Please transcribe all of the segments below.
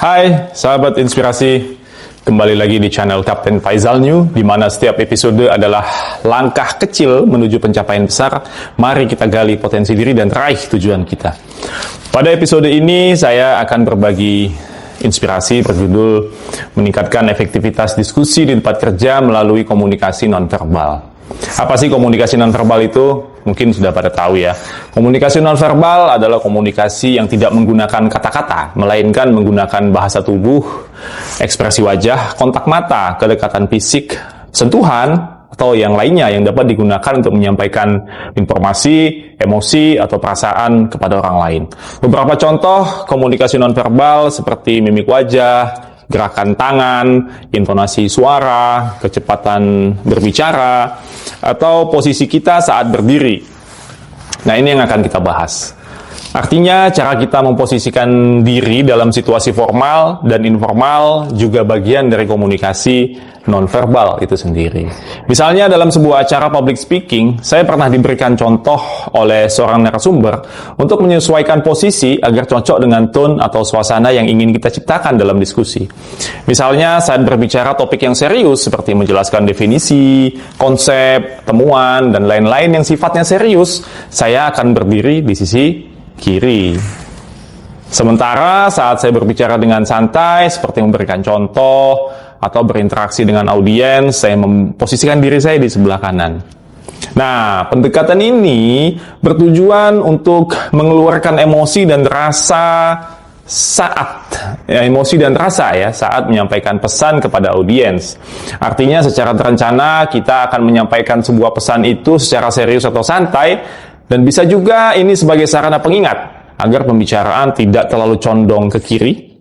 Hai, sahabat inspirasi. Kembali lagi di channel Kapten Faizal New, di mana setiap episode adalah langkah kecil menuju pencapaian besar. Mari kita gali potensi diri dan raih tujuan kita. Pada episode ini, saya akan berbagi inspirasi berjudul meningkatkan efektivitas diskusi di tempat kerja melalui komunikasi nonverbal. Apa sih komunikasi nonverbal itu? Mungkin sudah pada tahu ya. Komunikasi nonverbal adalah komunikasi yang tidak menggunakan kata-kata, melainkan menggunakan bahasa tubuh, ekspresi wajah, kontak mata, kedekatan fisik, sentuhan, atau yang lainnya yang dapat digunakan untuk menyampaikan informasi, emosi, atau perasaan kepada orang lain. Beberapa contoh komunikasi nonverbal seperti mimik wajah, gerakan tangan, intonasi suara, kecepatan berbicara, atau posisi kita saat berdiri. Nah, ini yang akan kita bahas. Artinya, cara kita memposisikan diri dalam situasi formal dan informal juga bagian dari komunikasi nonverbal itu sendiri. Misalnya dalam sebuah acara public speaking, saya pernah diberikan contoh oleh seorang narasumber untuk menyesuaikan posisi agar cocok dengan tone atau suasana yang ingin kita ciptakan dalam diskusi. Misalnya saat berbicara topik yang serius seperti menjelaskan definisi, konsep, temuan, dan lain-lain yang sifatnya serius, saya akan berdiri di sisi kiri. Sementara saat saya berbicara dengan santai, seperti memberikan contoh atau berinteraksi dengan audiens, saya memposisikan diri saya di sebelah kanan. Nah, pendekatan ini bertujuan untuk mengeluarkan emosi dan rasa saat menyampaikan pesan kepada audiens. Artinya secara terencana kita akan menyampaikan sebuah pesan itu secara serius atau santai, dan bisa juga ini sebagai sarana pengingat agar pembicaraan tidak terlalu condong ke kiri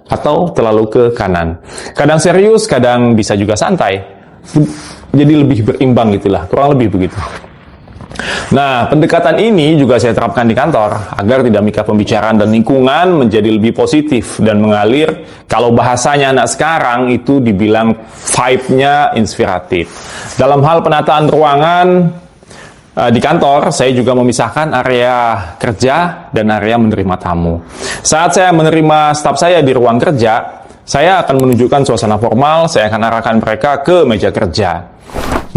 atau terlalu ke kanan. Kadang serius, kadang bisa juga santai. Jadi lebih berimbang gitulah, kurang lebih begitu. Nah, pendekatan ini juga saya terapkan di kantor agar dinamika pembicaraan dan lingkungan menjadi lebih positif dan mengalir. Kalau bahasanya anak sekarang itu dibilang vibe-nya inspiratif. Dalam hal penataan ruangan di kantor, saya juga memisahkan area kerja dan area menerima tamu. Saat saya menerima staf saya di ruang kerja, saya akan menunjukkan suasana formal, saya akan arahkan mereka ke meja kerja.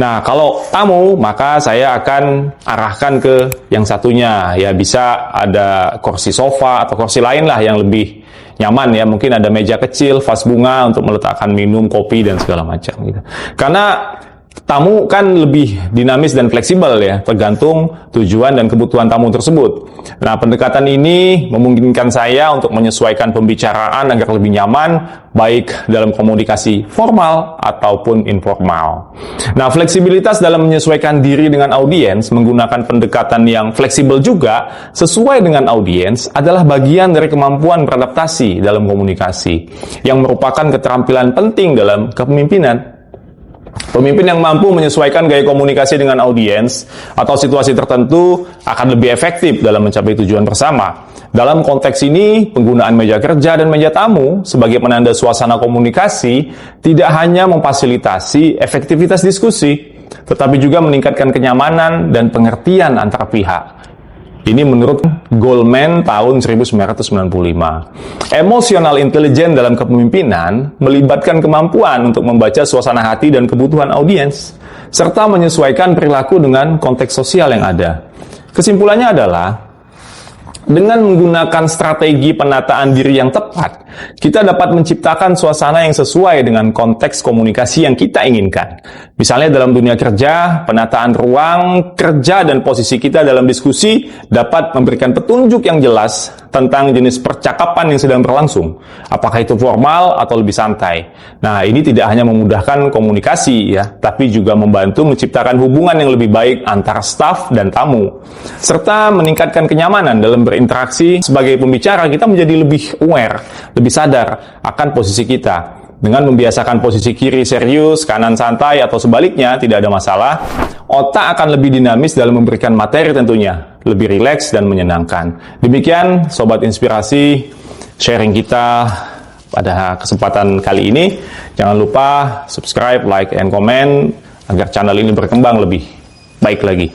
Nah, kalau tamu, maka saya akan arahkan ke yang satunya. Ya, bisa ada kursi sofa atau kursi lain lah yang lebih nyaman ya. Mungkin ada meja kecil, vas bunga untuk meletakkan minum, kopi, dan segala macam gitu. Karena tamu kan lebih dinamis dan fleksibel ya, tergantung tujuan dan kebutuhan tamu tersebut. Nah, pendekatan ini memungkinkan saya untuk menyesuaikan pembicaraan agar lebih nyaman, baik dalam komunikasi formal ataupun informal. Nah, fleksibilitas dalam menyesuaikan diri dengan audiens, menggunakan pendekatan yang fleksibel juga, sesuai dengan audiens, adalah bagian dari kemampuan beradaptasi dalam komunikasi, yang merupakan keterampilan penting dalam kepemimpinan. Pemimpin yang mampu menyesuaikan gaya komunikasi dengan audiens atau situasi tertentu akan lebih efektif dalam mencapai tujuan bersama. Dalam konteks ini, penggunaan meja kerja dan meja tamu sebagai penanda suasana komunikasi tidak hanya memfasilitasi efektivitas diskusi, tetapi juga meningkatkan kenyamanan dan pengertian antara pihak. Ini menurut Goldman tahun 1995. Emotional intelligence dalam kepemimpinan melibatkan kemampuan untuk membaca suasana hati dan kebutuhan audiens, serta menyesuaikan perilaku dengan konteks sosial yang ada. Kesimpulannya adalah, dengan menggunakan strategi penataan diri yang tepat, kita dapat menciptakan suasana yang sesuai dengan konteks komunikasi yang kita inginkan. Misalnya dalam dunia kerja, penataan ruang kerja dan posisi kita dalam diskusi dapat memberikan petunjuk yang jelas tentang jenis percakapan yang sedang berlangsung, apakah itu formal atau lebih santai. Nah, ini tidak hanya memudahkan komunikasi ya, tapi juga membantu menciptakan hubungan yang lebih baik antara staf dan tamu, serta meningkatkan kenyamanan dalam berinteraksi. Sebagai pembicara, kita menjadi lebih aware, lebih sadar akan posisi kita. Dengan membiasakan posisi kiri serius, kanan santai, atau sebaliknya, tidak ada masalah. Otak akan lebih dinamis dalam memberikan materi tentunya, lebih rileks dan menyenangkan. Demikian, Sobat Inspirasi, sharing kita pada kesempatan kali ini. Jangan lupa subscribe, like, and comment agar channel ini berkembang lebih baik lagi.